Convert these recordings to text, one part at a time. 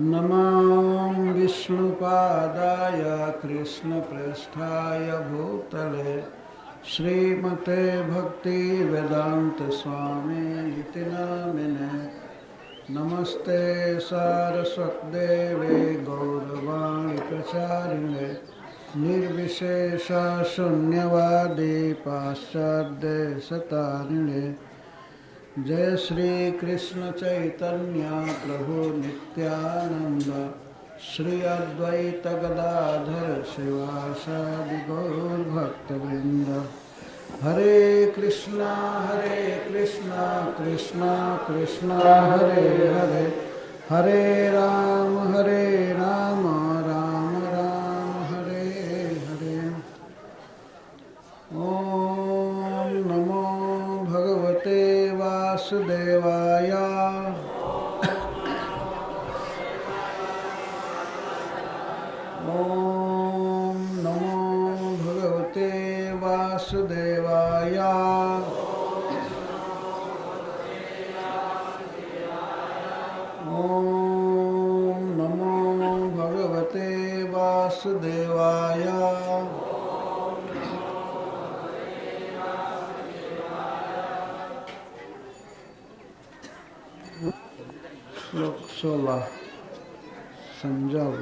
नमो विष्णुपादाय कृष्णप्रेष्ठाय भूतले श्रीमते भक्तिवेदांत स्वामी इति नामिने। नमस्ते सारस्वतदेवे गौरवाणी प्रचारिणे निर्विशेष शून्यवादी पाश्चात्यदेशतारिणे। जय श्री कृष्ण चैतन्य प्रभु नित्यानंद श्री अद्वैत गदाधर शिवासादि गौर भक्तवृंद। हरे कृष्णा कृष्णा कृष्णा हरे हरे, हरे राम राम राम हरे हरे। ओम नमो भगवते वासुदेवाय। ओम नमो भगवते वासुदेवाय। ओम नमो भगवते वासुदेवाय। श्लोक 16 संजय।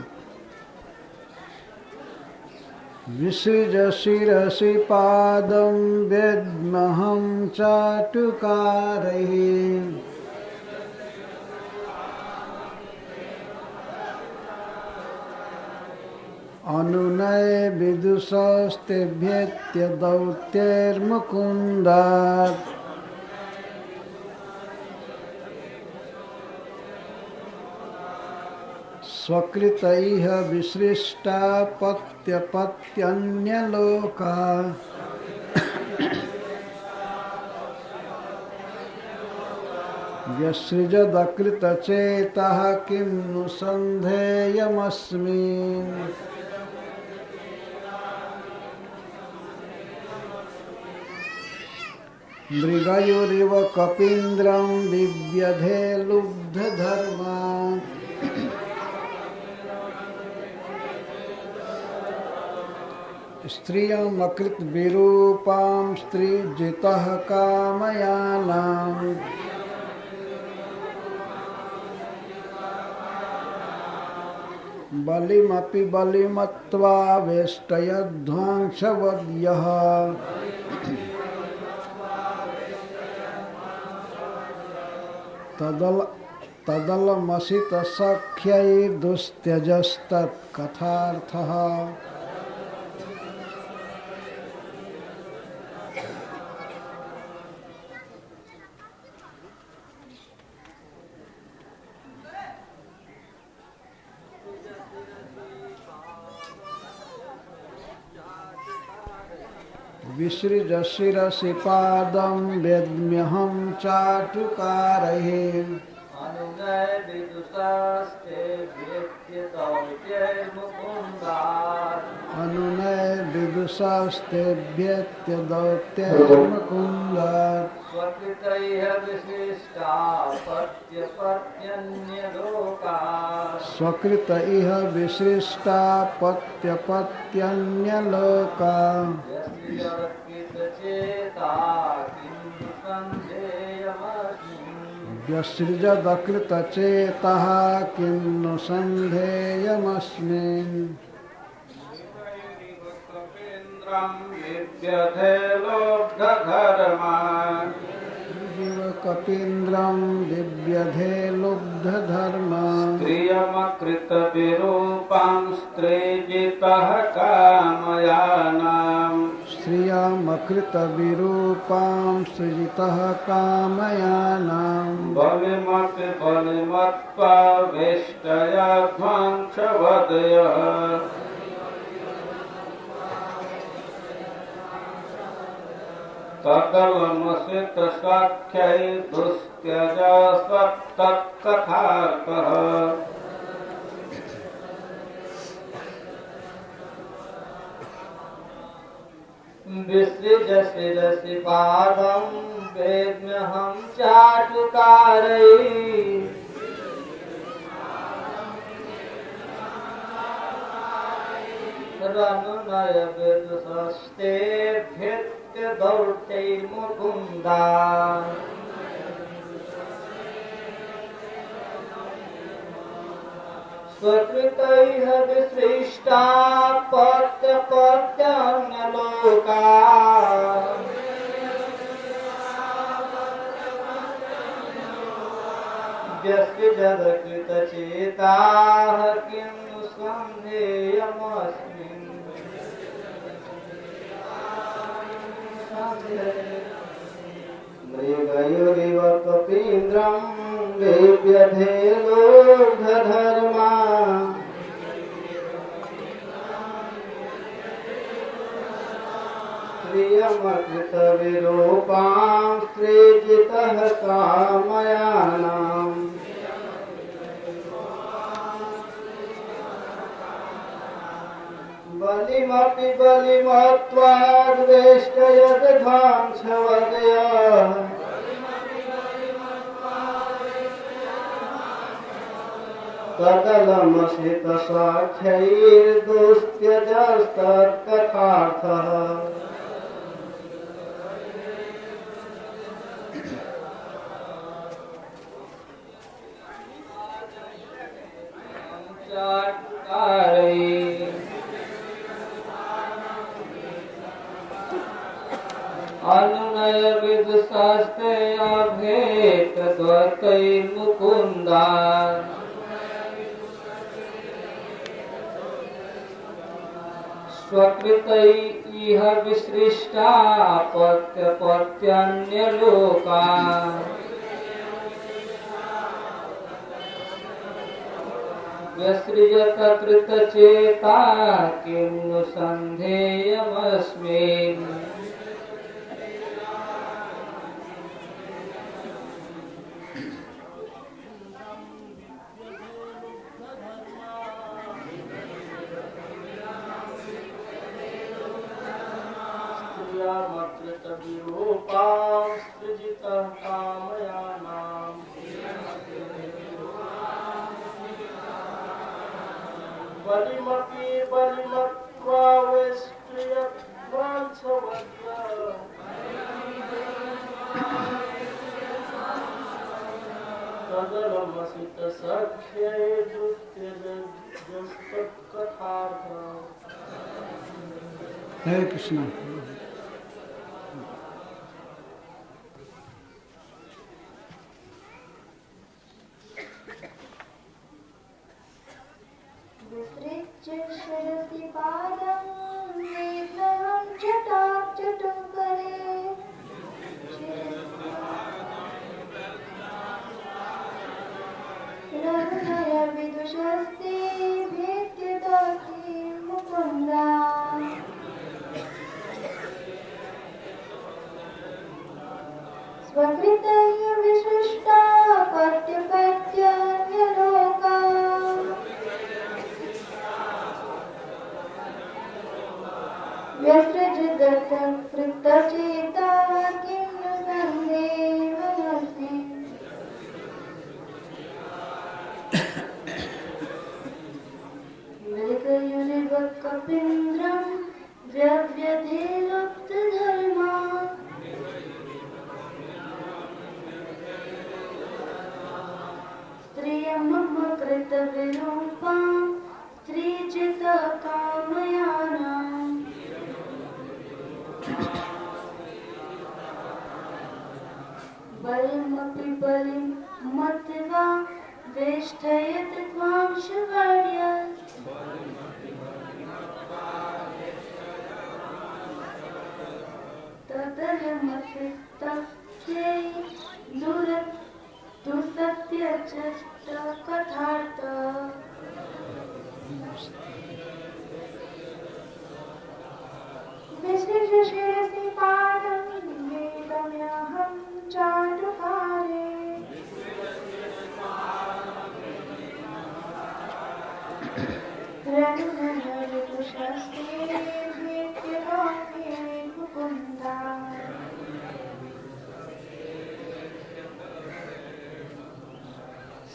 विसृज शिरसि पादं वेद्महं चाटुकारैः। अनुनय विदुषस्तेभ्येत्य दौत्यैर्मुकुन्दात्। स्वकृतैः विसृष्टा पत्यपत्यन्यलोका। यस्सृजदकृतचेतः किं नु सन्धेयमस्मि। मृगयुरिव कपीन्द्रं बिभ्यधे लुब्धधर्मा। स्त्रियमकृत विरूपां स्त्रीजितः कामयानाम्। बलिमपि बलिमत्वा वेष्टयध्वांसवद्यः। तदलमसितसख्यैर्दुस्त्यजस्तत्कथार्थः। विसृज शिरसि पादं वेद्म्यहं चाटुकारैः। अनुनय विदुषस्तेभ्येत्य दौत्यैर्मुकुन्दात्। अनुनय विदुषस्तेभ्येत्य दौत्यैर्मुकुन्दात्। स्वकृतैः विशिष्टा पत्यपत्यन्यलोका। स्वकृत इह विसृष्टा पत्यपत्यन्यलोका। व्यसृजदकृतचेतः किं नु सन्धेयमस्मिन्। कपीन्द्रं बिभ्यधे लुब्धधर्मा। स्त्रियमकृतविरूपां स्त्रीजितः कामयानाम्। स्त्रियमकृतविरूपां सृजितः कामयानाम्। बलिमपि बलिमत्वा वेष्टयध्वांसवदयः। तदलमसितसख्यैर्दुस्त्यजस्तत्कथार्थः। विसृज शिरसि पादं वेद्म्यहं चाटुकारैः। रनुनय विदुषस्ते भित्य दौर्ते मुकुन्दा स्वकृतैः विसृष्टा पत्यपत्यन्यलोका व्यस्यजदकृतचेताः किं सन्देयमस्मिन् मृगयुरिव कपीन्द्रं वेप्यधे लोकधर्मा प्रियमकृतविरूपां सृजितः कामयानाम् बलिमपि बलिमत्वाद्वेष्टयद्ध्वांसवदयः तदलमसितसाख्यैर्दुस्त्यजस्तत्कथार्थः अनुनय विदुषस्ते अभेत द्वैमुकुन्दा स्वकृतै इह विसृष्टा पत्यपत्यन्यलोका व्यसृजत कृतचेता किं नु सन्देयमस्मिन् विरूपां सृजितः कामयानाम् बलिमपि बलिमत्वावेष्ट्यध्वांसवद्यः तदलमसितसख्यै दुस्त्यजस्तत्कथार्थः। हरे कृष्ण। विसृज्य शिरसि पादं नेत्रं जटाचटुकरे रनुनय विदुषस्ते भेत्य दौर्ते मुकुन्दा स्वकृतैः विसृष्टा पत्यपत्यन्यलोका व्यसृजत कृतचेता किं नु सन्देयमस्मिन् मृगयुरिव कपीन्द्रं व्यव्यधे लुप्तधर्मा स्त्रियमकृतविरूपां स्त्रीजितः कामयानाम् बलिमपि बलिमत्वा वेष्टयत् त्वांशवर्यः तदलमसितस्यै दुसत्यजस्तकथार्थः। विसृज्य शिरसि पादं वेदम्यहं चाटुकारे रनुनय विदुषस्ते भेत्य दौर्ते मुकुन्दा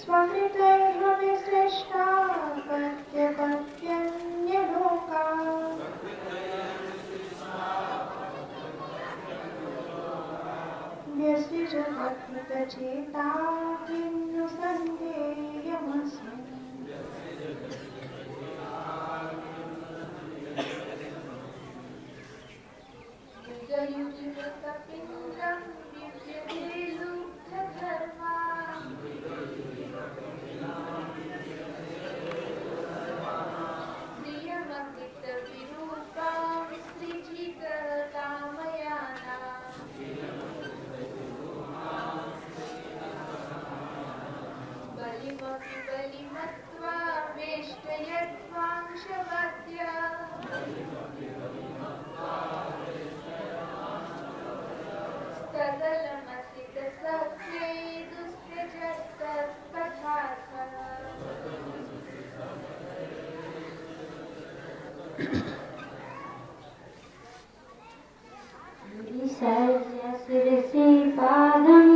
स्वकृतैः विसृष्टा पत्यपत्यन्यलोका जगत्कृतचेता किन्नु सन्देयमस्मि युगयुगकपिन्द्रं विद्यते लुब्धधर्मा प्रियमकितविरूपां सृजितकामयानाम् बलिमपि बलिमत्वा वेष्टयत्वांशवद्य स्तदलमसितसख्ये दुस्त्यजस्तत्पथार्थः विसर्ज्य शिरसि पादं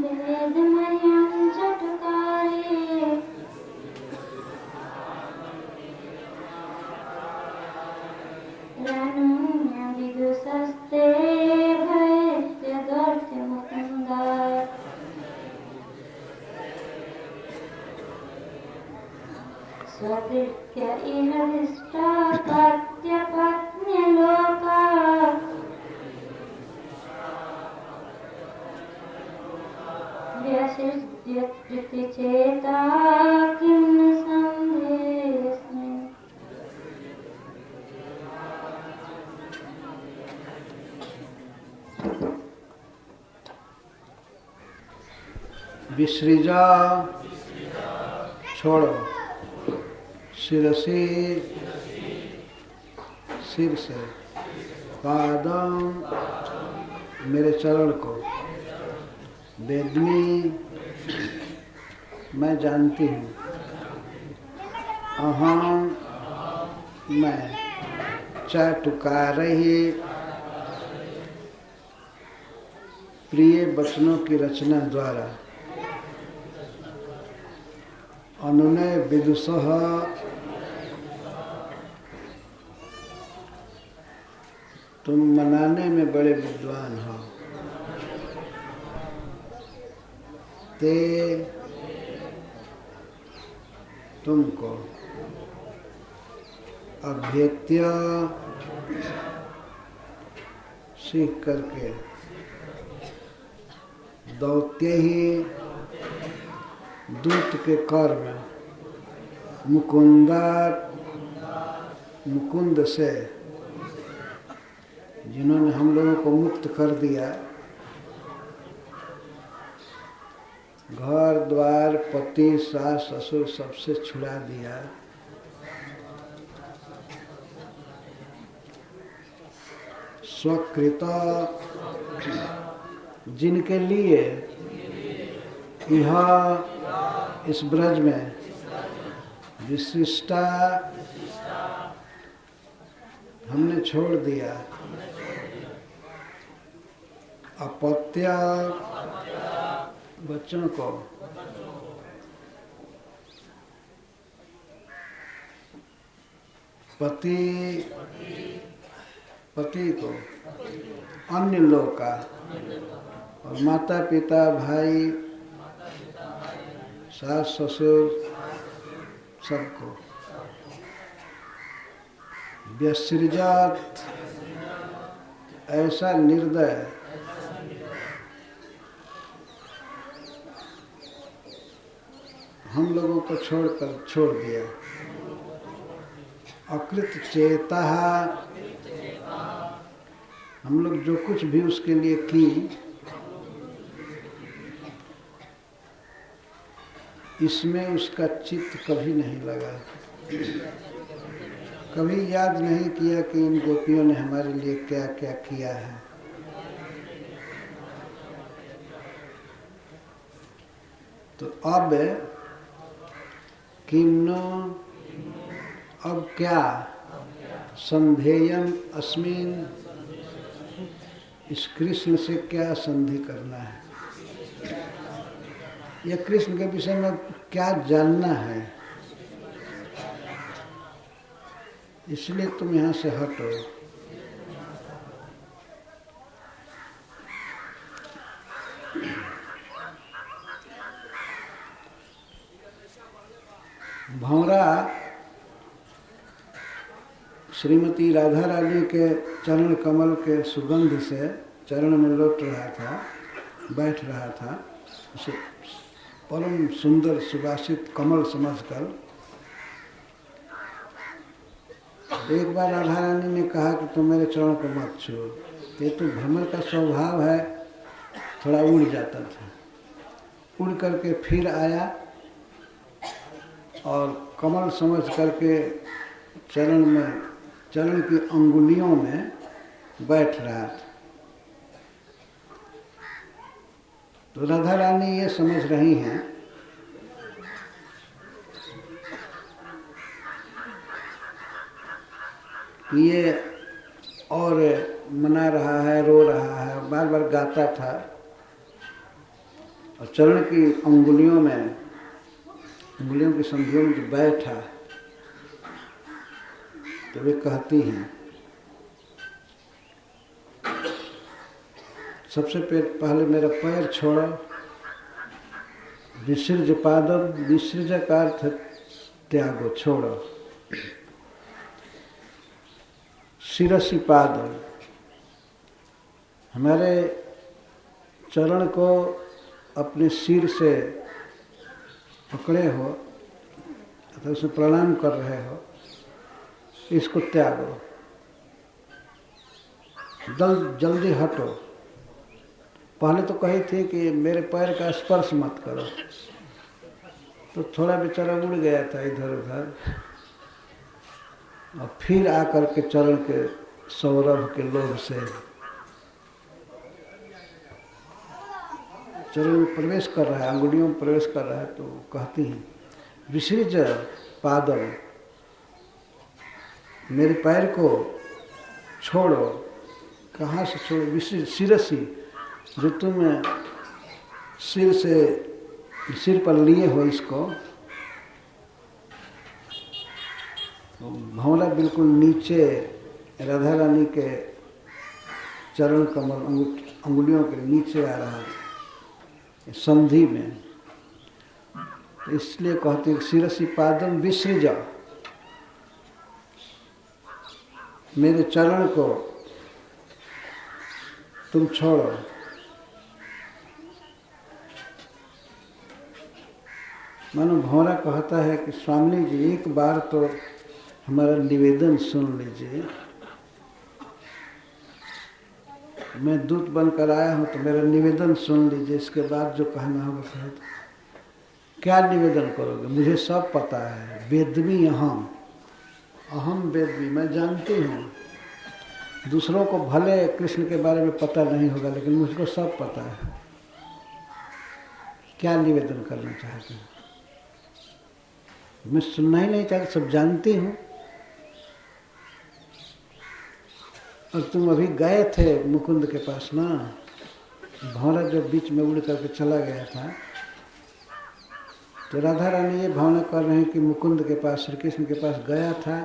वेदमयं चटुकारे रणुन्यविदुषस्ते भयत्यदर्थ्यमुकुन्दा स्वकृत्य इह विष्टापत्यपत्न्यलोका व्यसिद्यत्कृतिचेता किं न सन्देयस्मि विसृजा छोड़ो, शिरसी सिर से, पादम मेरे चरण को, वेदनी मैं जानती हूँ, अहम मैं, चटुकारहि प्रिय वचनों की रचना द्वारा, अनुनय विदुषः तुम मनाने में बड़े विद्वान हो, ते तुमको अभ्येत्य सीख करके दौत्य ही दूत के कर में मुकुंद से जिन्होंने हम लोगों को मुक्त कर दिया, घर द्वार पति सास ससुर सबसे छुड़ा दिया, स्वकृत जिनके लिए यह इस ब्रज में विशिष्टा हमने छोड़ दिया, अपत्य बच्चों को, पति को, अन्य लोग का, और माता पिता भाई सास ससुर सबको, व्यसृजात ऐसा निर्दय हम लोगों को छोड़ दिया, अकृत चेता हम लोग जो कुछ भी उसके लिए की इसमें उसका चित्त कभी नहीं लगा, कभी याद नहीं किया कि इन गोपियों ने हमारे लिए क्या क्या किया है। तो अब किन्नो अब क्या संधेयम अस्मिन इस कृष्ण से क्या संधि करना है, यह कृष्ण के विषय में क्या जानना है, इसलिए तुम यहाँ से हटो। श्रीमती राधा रानी के चरण कमल के सुगंध से चरण में लौट रहा था, बैठ रहा था, उसे परम सुंदर सुवासित कमल समझकर एक बार राधा रानी ने कहा कि तुम मेरे चरण को मत छुओ। ये तो भ्रमर का स्वभाव है, थोड़ा उड़ जाता था। उड़ करके फिर आया और कमल समझ करके चरण की अंगुलियों में बैठ रहा था। तो राधा रानी ये समझ रही हैं कि ये और मना रहा है, रो रहा है, बार बार गाता था और चरण की अंगुलियों की संधियों में जो बैठा तो वे कहती हैं, सबसे पहले मेरा पैर छोड़ो, विसृज पादम, विसृज का अर्थ त्यागो, छोड़ो, शिरसि पादम, हमारे चरण को अपने सिर से पकड़े हो अथवा उसे प्रणाम कर रहे हो, इसको त्यागो, जल्दी हटो। पहले तो कही थी कि मेरे पैर का स्पर्श मत करो, तो थोड़ा बेचारा उड़ गया था इधर उधर और फिर आकर के चरण के सौरभ के लोभ से चरण में प्रवेश कर रहा है, अंगुलियों में प्रवेश कर रहा है। तो कहती हैं, विसृज पादम, मेरे पैर को छोड़ो। कहाँ से छोड़ो? विसृज, शिरसी, जो तुम सिर पर लिए हो इसको। भंवरा बिल्कुल नीचे राधा रानी के चरण कमल अंगुलियों के नीचे आ रहा था संधि में, इसलिए कहते हैं शिरसि पादम विसृज, मेरे चरण को तुम छोड़ो। मानो भंवरा कहता है कि स्वामी जी एक बार तो हमारा निवेदन सुन लीजिए, मैं दूत बनकर आया हूँ तो मेरा निवेदन सुन लीजिए, इसके बाद जो कहना होगा कहे। तो क्या निवेदन करोगे? मुझे सब पता है, वेदमी अहम वेदमी, मैं जानती हूँ। दूसरों को भले कृष्ण के बारे में पता नहीं होगा, लेकिन मुझको सब पता है। क्या निवेदन करना चाहते हैं? मैं सुनना ही नहीं चाहती, सब जानती हूँ। और तुम अभी गए थे मुकुंद के पास ना, भंवरा जो बीच में उड़ करके चला गया था, तो राधा रानी ये भावना कर रहे हैं कि मुकुंद के पास, श्री कृष्ण के पास गया था,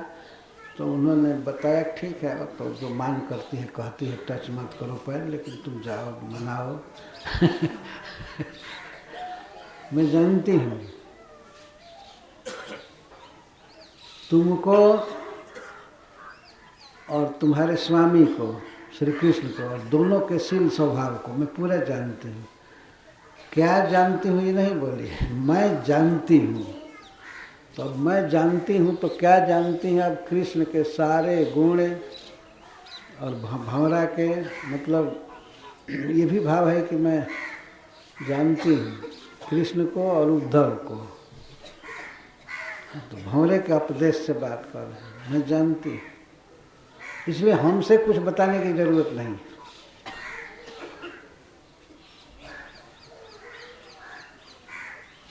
तो उन्होंने बताया ठीक है। तो जो मान करती है, कहती है टच मत करो पैर, लेकिन तुम जाओ, मनाओ। मैं जानती हूँ तुमको और तुम्हारे स्वामी को, श्री कृष्ण को, और दोनों के शील स्वभाव को मैं पूरा जानती हूँ। क्या जानती हूँ ये नहीं बोली, मैं जानती हूँ। तो अब मैं जानती हूँ तो क्या जानती हैं? अब कृष्ण के सारे गुण और भंवरा के, मतलब ये भी भाव है कि मैं जानती हूँ कृष्ण को और उद्धव को। तो भंवरे के उपदेश से बात कर रहे हैं, मैं जानती हूँ, इसलिए हमसे कुछ बताने की जरूरत नहीं।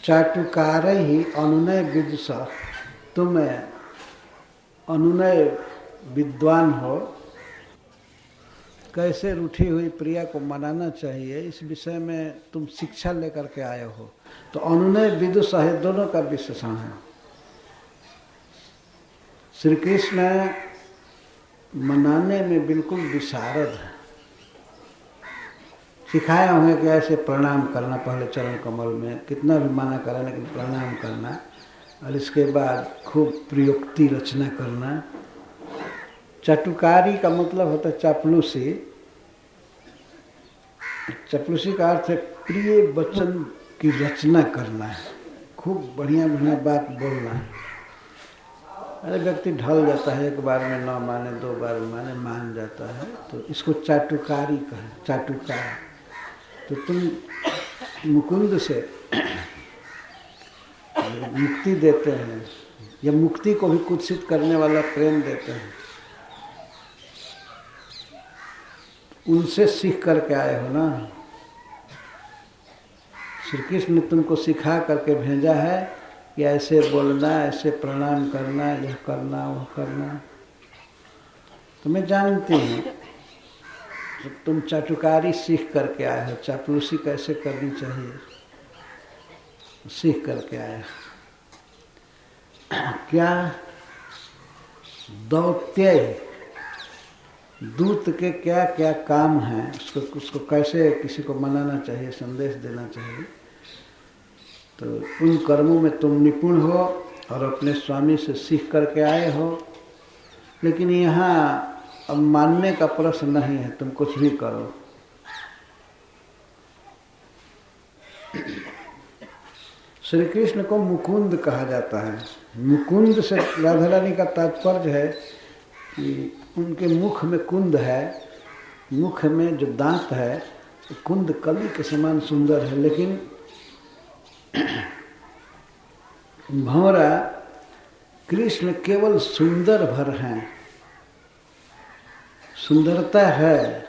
चाटुकार ही अनुनय विदुष, तुम अनुनय विद्वान हो, कैसे रूठी हुई प्रिया को मनाना चाहिए इस विषय में तुम शिक्षा लेकर के आए हो। तो अनुनय विदुष है, दोनों का विशेषण है। श्री कृष्ण मनाने में बिल्कुल विशारद है। सिखाया हुए कि ऐसे प्रणाम करना, पहले चरण कमल में कितना भी मना करा लेकिन प्रणाम करना, और इसके बाद खूब प्रयोक्ति रचना करना, चाटुकारी का मतलब होता है चापलूसी। चापलूसी का अर्थ है प्रिय वचन की रचना करना है, खूब बढ़िया बढ़िया बात बोलना है। अरे व्यक्ति ढल जाता है, एक बार में न माने, दो बार में माने, मान जाता है, तो इसको चाटुकारी कहें, चाटुकार। तो तुम मुकुंद से मुक्ति देते हैं या मुक्ति को भी कुत्सित करने वाला प्रेम देते हैं, उनसे सीख करके आए हो ना। श्री कृष्ण ने तुमको सिखा करके भेजा है कि ऐसे बोलना, ऐसे प्रणाम करना, यह करना, वह करना। तो मैं जानती हूँ तो तुम चाटुकारी सीख करके आए हो, चापलूसी कैसे करनी चाहिए सीख करके आए हो। क्या दौत्य दूत के क्या क्या काम हैं, उसको कैसे किसी को मनाना चाहिए, संदेश देना चाहिए, तो उन कर्मों में तुम निपुण हो और अपने स्वामी से सीख करके आए हो। लेकिन यहाँ अब मानने का प्रश्न नहीं है, तुम कुछ भी करो। श्री कृष्ण को मुकुंद कहा जाता है। मुकुंद से राधा रानी का तात्पर्य है कि उनके मुख में कुंद है, मुख में जो दांत है कुंद कली के समान सुंदर है, लेकिन भंवरा कृष्ण केवल सुंदर भर हैं, सुंदरता है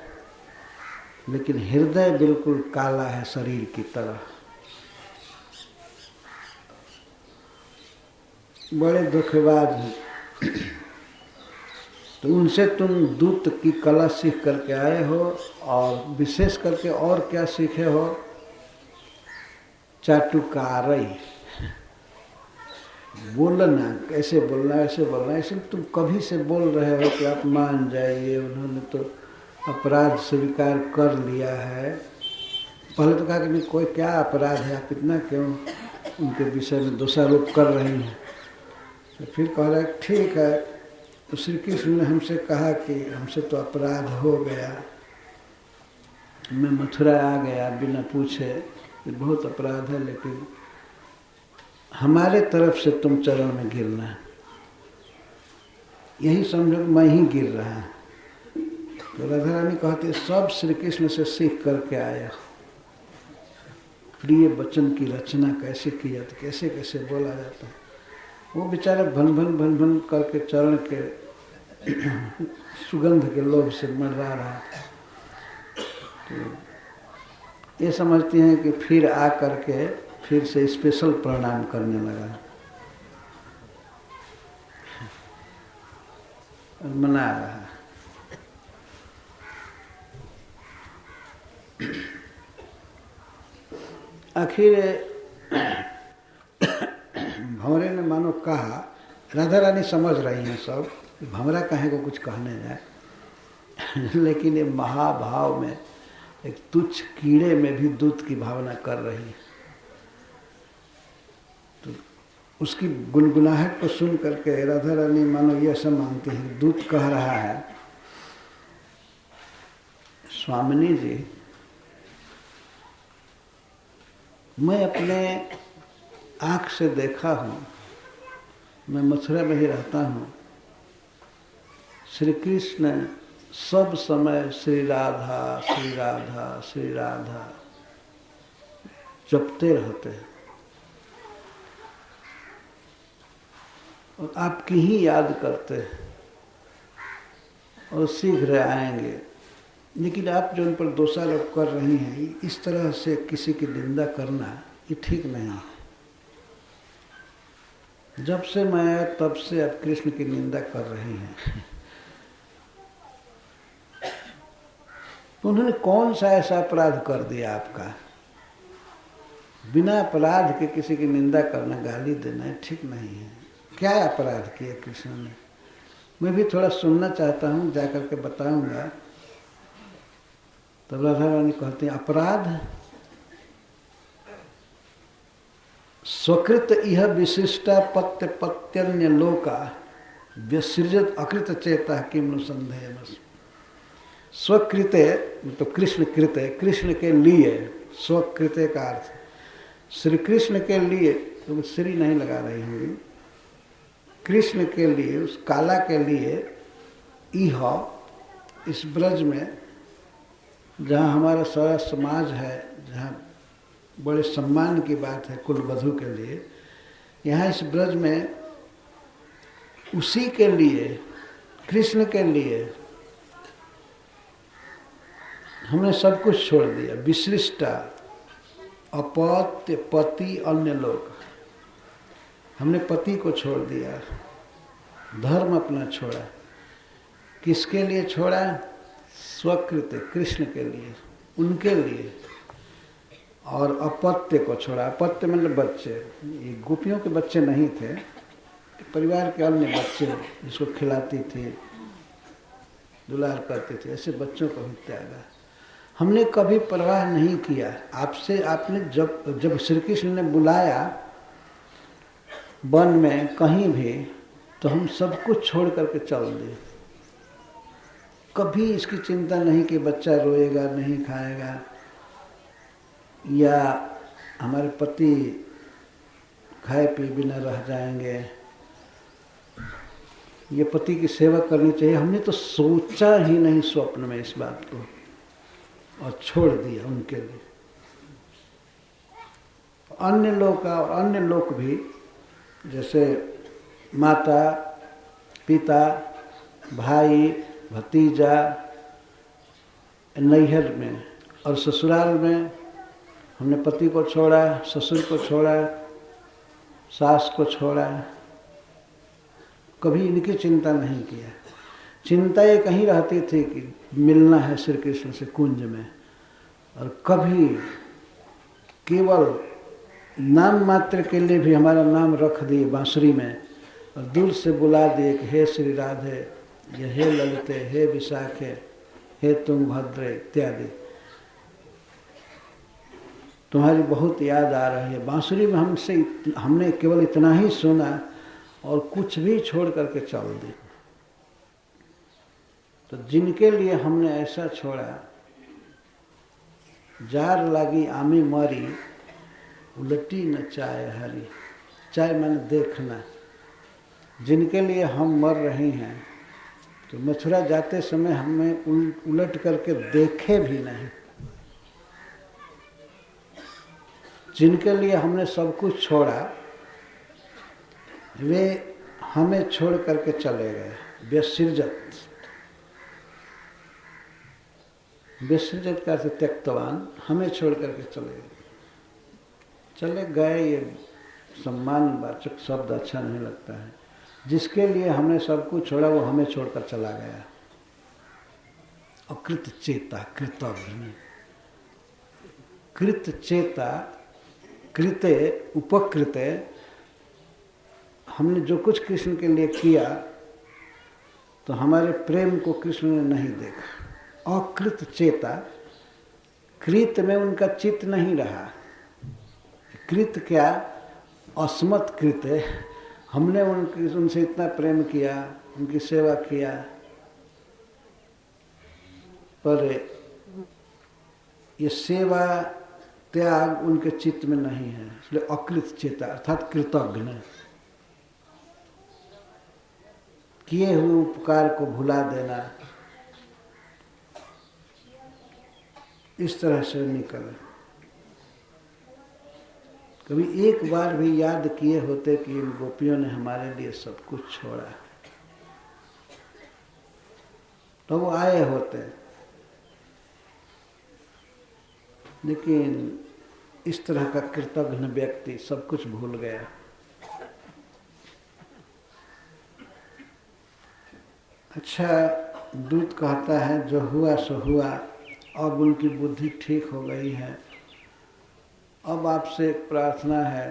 लेकिन हृदय बिल्कुल काला है शरीर की तरह। बड़े धोखेबाज हैं। तो उनसे तुम दूत की कला सीख करके आए हो, और विशेष करके और क्या सीखे हो? चाटुकारई, बोलना, कैसे बोलना, ऐसे बोलना। ऐसे तुम कभी से बोल रहे हो कि आप मान जाइए, उन्होंने तो अपराध स्वीकार कर लिया है। पहले तो कहा कि नहीं, कोई क्या अपराध है, आप इतना क्यों उनके विषय में दोषारोप कर रही हैं। तो फिर कह रहा है ठीक है, तो श्री कृष्ण ने हमसे कहा कि हमसे तो अपराध हो गया, मैं मथुरा आ गया बिना पूछे, कि बहुत अपराध है, लेकिन हमारे तरफ से तुम चरण में गिरना, यही समझो मैं ही गिर रहा। तो राधा रानी कहती है सब श्री कृष्ण से सीख करके आया। प्रिय वचन की रचना कैसे की जाती, कैसे कैसे बोला जाता है। वो बेचारे भन भन भन भन करके चरण के सुगंध के लोभ से मरवा रहा था। तो ये समझती हैं कि फिर आ करके फिर से स्पेशल प्रणाम करने लगा और मना रहा। आखिर भंवरे ने मानो कहा, राधा रानी समझ रही हैं सब, भंवरा कहे को कुछ कहने जाए लेकिन ये महाभाव में एक तुच्छ कीड़े में भी दूत की भावना कर रही है। तो उसकी गुनगुनाहट को सुन करके राधा रानी मानो ये ऐसा मानती है, दूत कह रहा है, स्वामिनी जी, मैं अपने आँख से देखा हूँ, मैं मथुरा में ही रहता हूँ, श्री कृष्ण सब समय श्री राधा श्री राधा श्री राधा जपते रहते हैं और आपकी ही याद करते हैं और शीघ्र आएंगे। लेकिन आप जो उन पर दोषारोप कर रही हैं, इस तरह से किसी की निंदा करना ये ठीक नहीं है। जब से मैं आया तब से आप कृष्ण की निंदा कर रही हैं। तो उन्होंने कौन सा ऐसा अपराध कर दिया आपका? बिना अपराध के किसी की निंदा करना, गाली देना ठीक नहीं है। क्या अपराध किया कृष्ण ने? मैं भी थोड़ा सुनना चाहता हूँ, जाकर के बताऊंगा। तब राधा रानी कहती हैं, अपराध स्वकृत इह विशिष्टा पत्य पत्यन्य लोका व्यसृजत अकृत चेता किम नु संदेहमस। स्वकृते तो कृष्ण कृते, कृष्ण के लिए, स्वकृते का अर्थ श्री कृष्ण के लिए, तो श्री नहीं लगा रही होंगी, कृष्ण के लिए, उस काला के लिए, यह इस ब्रज में जहाँ हमारा सारा समाज है, जहाँ बड़े सम्मान की बात है कुलवधू के लिए, यहाँ इस ब्रज में उसी के लिए, कृष्ण के लिए हमने सब कुछ छोड़ दिया। विशिष्टा अपत्य पति अन्य लोग, हमने पति को छोड़ दिया, धर्म अपना छोड़ा। किसके लिए छोड़ा? स्वकृत, कृष्ण के लिए, उनके लिए। और अपत्य को छोड़ा। अपत्य मतलब बच्चे, ये गोपियों के बच्चे नहीं थे, परिवार के अन्य बच्चे जिसको खिलाती थी, दुलार करती थी, ऐसे बच्चों को भी त्यागा। हमने कभी परवाह नहीं किया आपसे। आपने जब श्री कृष्ण ने बुलाया वन में कहीं भी, तो हम सब कुछ छोड़ करके चल दिए। कभी इसकी चिंता नहीं कि बच्चा रोएगा, नहीं खाएगा, या हमारे पति खाए पी बिना रह जाएंगे, ये पति की सेवा करनी चाहिए। हमने तो सोचा ही नहीं स्वप्न में इस बात को, और छोड़ दिया उनके लिए। अन्य लोग का, और अन्य लोग भी, जैसे माता, पिता, भाई, भतीजा, नैहर में और ससुराल में हमने पति को छोड़ा, ससुर को छोड़ा, सास को छोड़ा। कभी इनकी चिंता नहीं किया। चिंता ये कहीं रहती थी कि मिलना है श्री कृष्ण से कुंज में, और कभी केवल नाम मात्र के लिए भी हमारा नाम रख दिए बांसुरी में, और दूर से बुला दिए कि हे श्री राधे, ये हे ललिते, हे विशाखे, हे तुंगभद्रे इत्यादि, तुम्हारी बहुत याद आ रही है। बांसुरी में हमने केवल इतना ही सुना और कुछ भी छोड़ करके चल दी। तो जिनके लिए हमने ऐसा छोड़ा, जार लागी आमी मरी, उलटी न चाय हरी। चाय मैंने देखना, जिनके लिए हम मर रहे हैं, तो मथुरा जाते समय हमें उलट करके देखे भी नहीं। जिनके लिए हमने सब कुछ छोड़ा, वे हमें छोड़ करके चले गए। व्यसृजत, व्यसृजत का अर्थ त्यक्तवान, हमें छोड़ करके चले गए। ये सम्मानवाचक शब्द अच्छा नहीं लगता है। जिसके लिए हमने सब कुछ छोड़ा, वो हमें छोड़कर चला गया। अकृत चेता, कृतज्ञ, कृत चेता, कृते उपकृते, हमने जो कुछ कृष्ण के लिए किया, तो हमारे प्रेम को कृष्ण ने नहीं देखा। अकृत चेता, कृत में उनका चित्त नहीं रहा। कृत क्या? अस्मत् कृत है। हमने उनसे इतना प्रेम किया, उनकी सेवा किया, पर ये सेवा त्याग उनके चित्त में नहीं है, इसलिए अकृत चेता अर्थात कृतज्ञ। किए हुए उपकार को भुला देना, इस तरह से निकले। कभी एक बार भी याद किए होते कि इन गोपियों ने हमारे लिए सब कुछ छोड़ा, तो वो आए होते। लेकिन इस तरह का कृतज्ञ व्यक्ति सब कुछ भूल गया। अच्छा, दूत कहता है जो हुआ सो हुआ, अब उनकी बुद्धि ठीक हो गई है। अब आपसे एक प्रार्थना है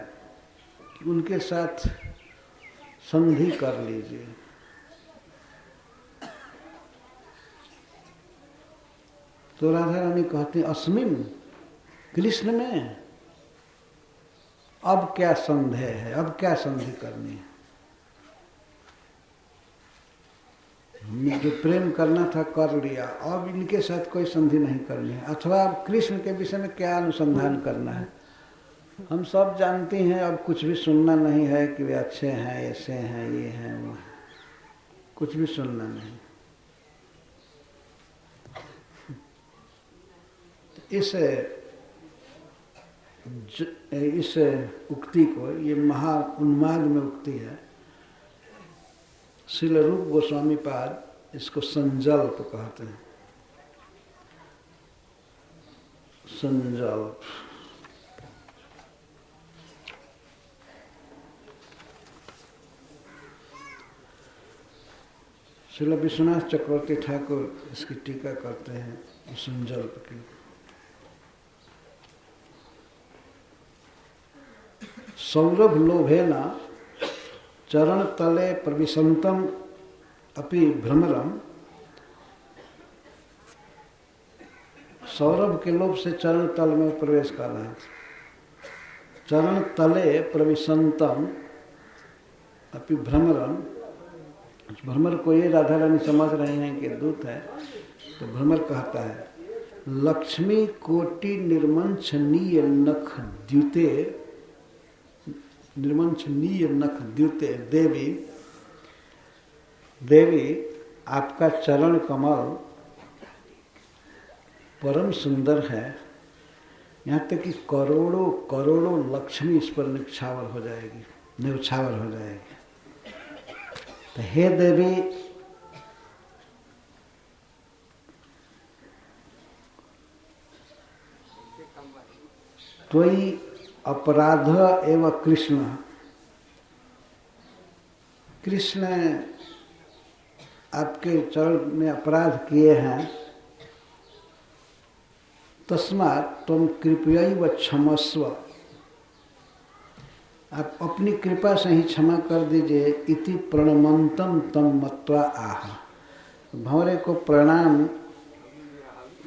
कि उनके साथ संधि कर लीजिए। तो राधा रानी कहती अस्मिन, कृष्ण में अब क्या संदेह है, अब क्या संधि करनी है। जो प्रेम करना था कर लिया, अब इनके साथ कोई संधि नहीं करनी है, अथवा अब कृष्ण के विषय में क्या अनुसंधान करना है। हम सब जानते हैं, अब कुछ भी सुनना नहीं है कि वे अच्छे हैं, ऐसे हैं, ये हैं, वो हैं, कुछ भी सुनना नहीं। इस उक्ति को, ये महा उन्माद में उक्ति है। श्रील रूप गोस्वामी पाद इसको संजल्प कहते हैं। संजल्प। श्रील विश्वनाथ चक्रवर्ती ठाकुर इसकी टीका करते हैं संजल्प की। सौरभ लोभेना चरण तले प्रविशंतम अपि भ्रमरम। सौरभ के लोभ से चरण तल में प्रवेश कर रहे थे। चरण तले प्रविशंतम अपि भ्रमरम। भ्रमर को ये राधा रानी समझ रहे हैं कि दूत है, तो भ्रमर कहता है लक्ष्मी कोटि निर्मंछनीय नख द्युते, निर्मंछनीय नख द्युते देवी, देवी आपका चरण कमल परम सुंदर है, यहाँ तक कि करोड़ों करोड़ों लक्ष्मी इस पर निछावर हो जाएगी, न्यौछावर हो जाएगी। तो हे देवी, त्वयि अपराध एवं कृष्ण, कृष्ण आपके चरण में अपराध किए हैं, तस्मात् त्वं कृपयैव क्षमस्व, आप अपनी कृपा से ही क्षमा कर दीजिए। इति प्रणमंतम तम मत्वा आह, भंवरे को प्रणाम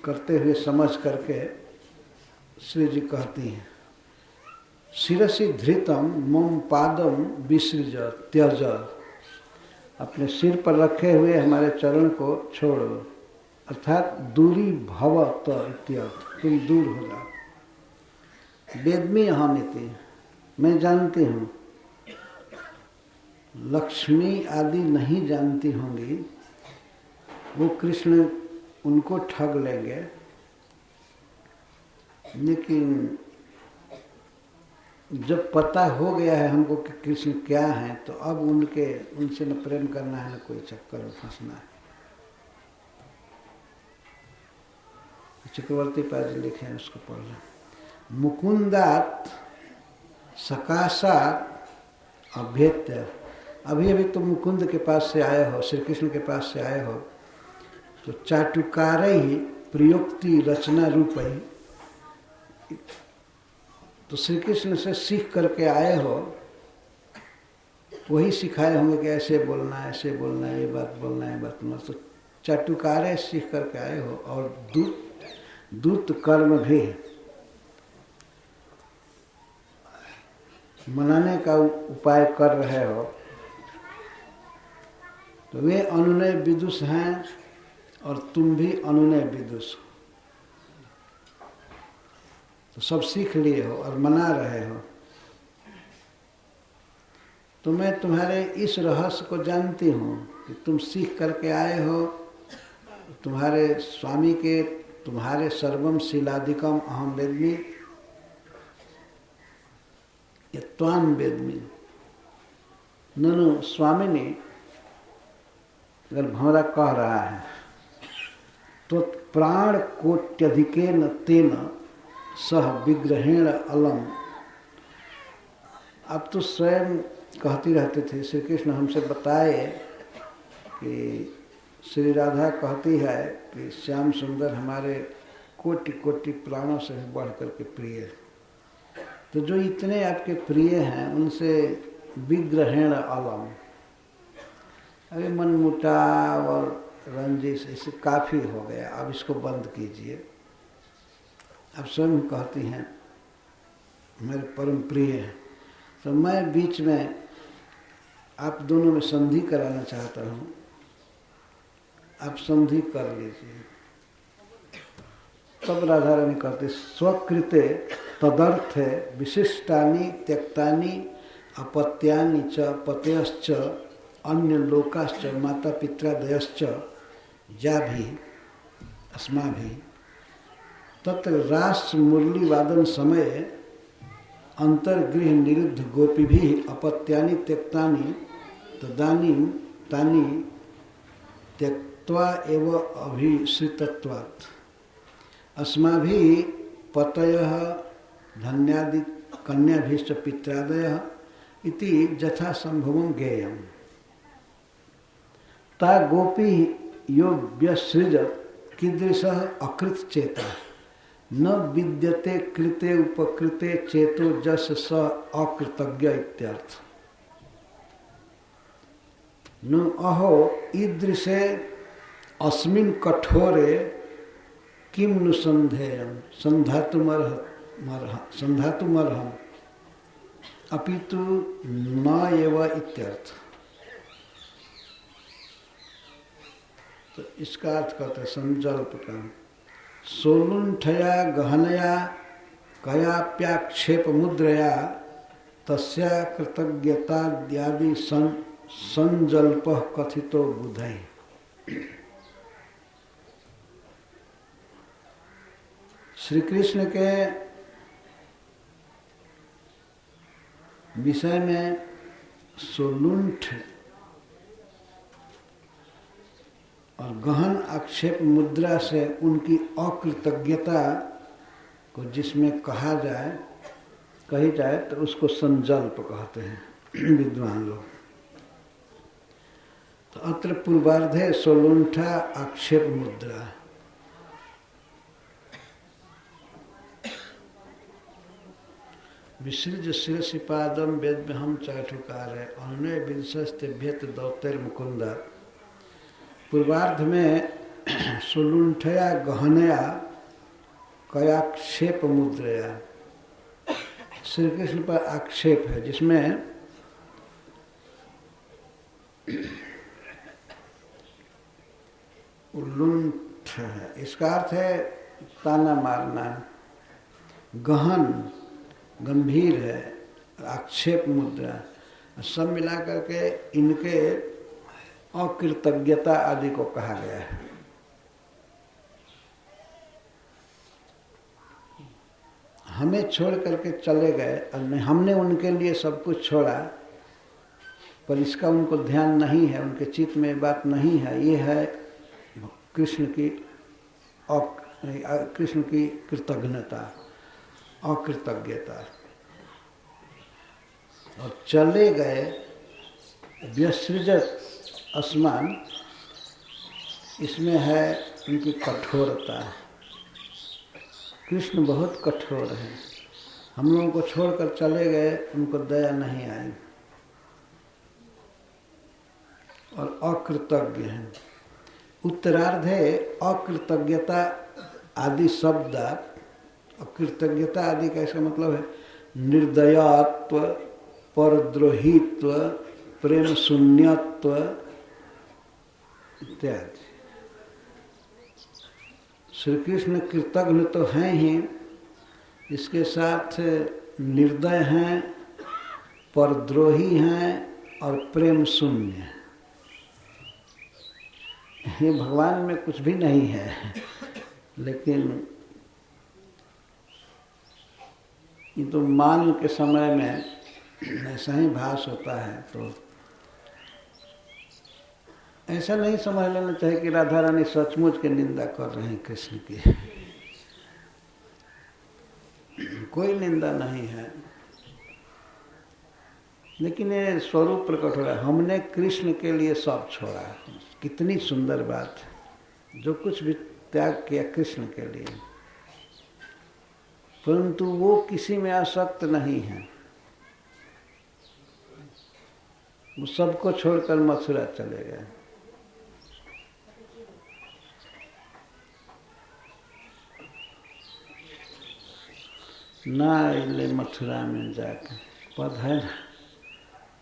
करते हुए समझ करके श्री जी कहती हैं शिरसि धृतम मम पादम विसृज त्यज, अपने सिर पर रखे हुए हमारे चरण को छोड़ो, अर्थात दूरी भव त इत्यर्थ, तुम दूर हो जाओ। वेदमी अहमिति, मैं जानती हूँ, लक्ष्मी आदि नहीं जानती होंगी, वो कृष्ण उनको ठग लेंगे, लेकिन जब पता हो गया है हमको कि कृष्ण क्या है, तो अब उनसे न प्रेम करना है, न कोई चक्कर में फंसना है। चक्रवर्ती पाद लिखे हैं, उसको पढ़ लें। मुकुंदात सकाशात अभ्येत्य, अभी अभी तुम मुकुंद के पास से आए हो, श्री कृष्ण के पास से आए हो, तो चाटुकारै प्रयोक्ति रचना रूपै, तो श्री कृष्ण से सीख करके आए हो, वही सिखाए होंगे कि ऐसे बोलना, ऐसे बोलना, ये बात बोलना, ये बात बोलना, तो चाटुकारे सीख करके आए हो, और दूत कर्म भी मनाने का उपाय कर रहे हो, तो वे अनुनय विदुष हैं और तुम भी अनुनय विदुष हो, तो सब सीख लिए हो और मना रहे हो। तो मैं तुम्हारे इस रहस्य को जानती हूँ कि तुम सीख करके आए हो, तुम्हारे स्वामी के, तुम्हारे सर्वम शीलादिकम अहम वेद्मि, ये त्वाम वेद्मि। ननु स्वामिनी, अगर भंवरा कह रहा है तो प्राण कोट्यधिकेन तेन सह विग्रहेण अलम। अब तो स्वयं कहती रहते थे, श्री कृष्ण हमसे बताए कि श्री राधा कहती है कि श्याम सुंदर हमारे कोटि कोटि प्राणों से भी बढ़ करके प्रिय है। तो जो इतने आपके प्रिय हैं उनसे विग्रहेण अलम, अभी मनमुटाव और रंजिश ऐसे काफ़ी हो गया, अब इसको बंद कीजिए। अब स्वयं कहती हैं मेरे परम प्रिय हैं, तो मैं बीच में आप दोनों में संधि कराना चाहता हूँ आप संधि कर लीजिए। तब राधा रानी कहते स्वकृते तदर्थे विशिष्टानि त्यक्तानि अपत्यानि च पतयश्च अन्य लोकाश्च माता पित्रादयश्च याभि अस्माभि तत्र रास मुरली वादन समय अंतर्गृह निरुद्ध गोपीभिः अपत्यानि त्यक्तानि तदानीं तानि त्यक्त्वा एव अभिश्रितत्वात् अस्माभिः पतयः धन्यादि कन्याभिश्च पित्रादयः इति यथा संभवं ज्ञेयम्। ता गोपी यो व्यसृजत कीदृशः अकृत चेता न विद्यते कृते उपकृते चेतो जस स अकृतज्ञ इत्यर्थ। न अहो ईदृशे अस्मिन् कठोरे किं नु संधेयं संधातुमर्हम् अपितु न एव इत्यर्थ। तो इसका अर्थ कहते हैं संकल्प का सोलुंठया गहनया कयाप्याक्षेप मुद्रया तस्या कृतज्ञताद्यादि संजल्पः कथितो बुधै। श्री कृष्ण के विषय में सोलुंठ और गहन आक्षेप मुद्रा से उनकी अकृतज्ञता को जिसमें कही जाए तो उसको संजल्प कहते हैं विद्वान लोग। तो अत्र पूर्वार्धे सोलुंठा आक्षेप मुद्रा। विसृज शिरसि पादम वेद्यहम चाटुकार है अन्य विंशस्तेभ्यत दौतेर मुकुंदा। पूर्वार्ध में सुलुंठया गहनया कयाक्षेप मुद्रया श्री कृष्ण पर आक्षेप है जिसमें लुंठ है। इसका अर्थ है ताना मारना। गहन गंभीर है, आक्षेप मुद्रा सब मिला करके इनके अकृतज्ञता आदि को कहा गया है। हमें छोड़ करके चले गए और हमने उनके लिए सब कुछ छोड़ा, पर इसका उनको ध्यान नहीं है, उनके चित्त में बात नहीं है। ये है कृष्ण की कृतज्ञता, अकृतज्ञता। और चले गए व्यसृजत अस्मान, इसमें है उनकी कठोरता। कृष्ण बहुत कठोर हैं, हम लोगों को छोड़कर चले गए, उनको दया नहीं आई और अकृतज्ञ हैं। उत्तरार्धे अकृतज्ञता आदि शब्द, अकृतज्ञता आदि का इसका मतलब है निर्दयत्व, परद्रोहित्व, प्रेम शून्यत्व इत्यादि। श्री कृष्ण कृतज्ञ तो हैं ही, इसके साथ निर्दय हैं, परद्रोही हैं और प्रेम शून्य। ये भगवान में कुछ भी नहीं है, लेकिन ये तो मान के समय में ऐसा ही भास होता है। तो ऐसा नहीं समझ लेना चाहिए कि राधा रानी सचमुच की निंदा कर रहे हैं कृष्ण की। कोई निंदा नहीं है, लेकिन ये स्वरूप प्रकट हो रहा है। हमने कृष्ण के लिए सब छोड़ा, कितनी सुंदर बात है। जो कुछ भी त्याग किया कृष्ण के लिए, परंतु वो किसी में आसक्त नहीं है। वो सबको छोड़कर मथुरा चले गए। ना ले मथुरा में जाकर पद है ना,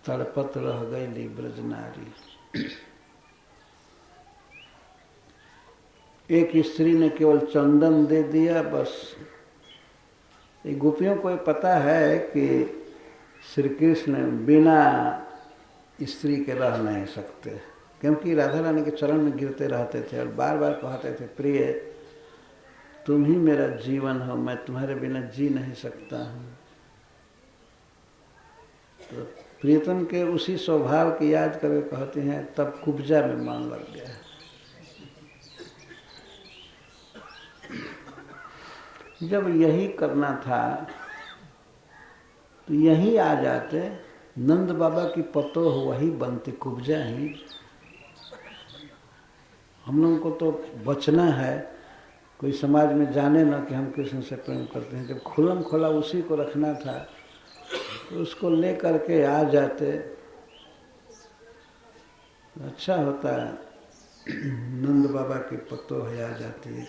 तड़पत रह गई ब्रज नारी। एक स्त्री ने केवल चंदन दे दिया बस। ये गोपियों को ये पता है कि श्री कृष्ण बिना स्त्री के रह नहीं सकते, क्योंकि राधा रानी के चरण में गिरते रहते थे और बार बार कहते थे, प्रिय तुम ही मेरा जीवन हो, मैं तुम्हारे बिना जी नहीं सकता हूँ। तो प्रियतम के उसी स्वभाव की याद करके कहते हैं, तब कुब्जा में मन लग गया। जब यही करना था तो यही आ जाते, नंद बाबा की पतोह वही बनती, कुब्जा ही। हम लोगों को तो बचना है, कोई समाज में जाने ना कि हम कृष्ण से प्रेम करते हैं। जब खुलम खुला उसी को रखना था तो उसको ले करके आ जाते, अच्छा होता। नंद बाबा की पतोह आ जाती है।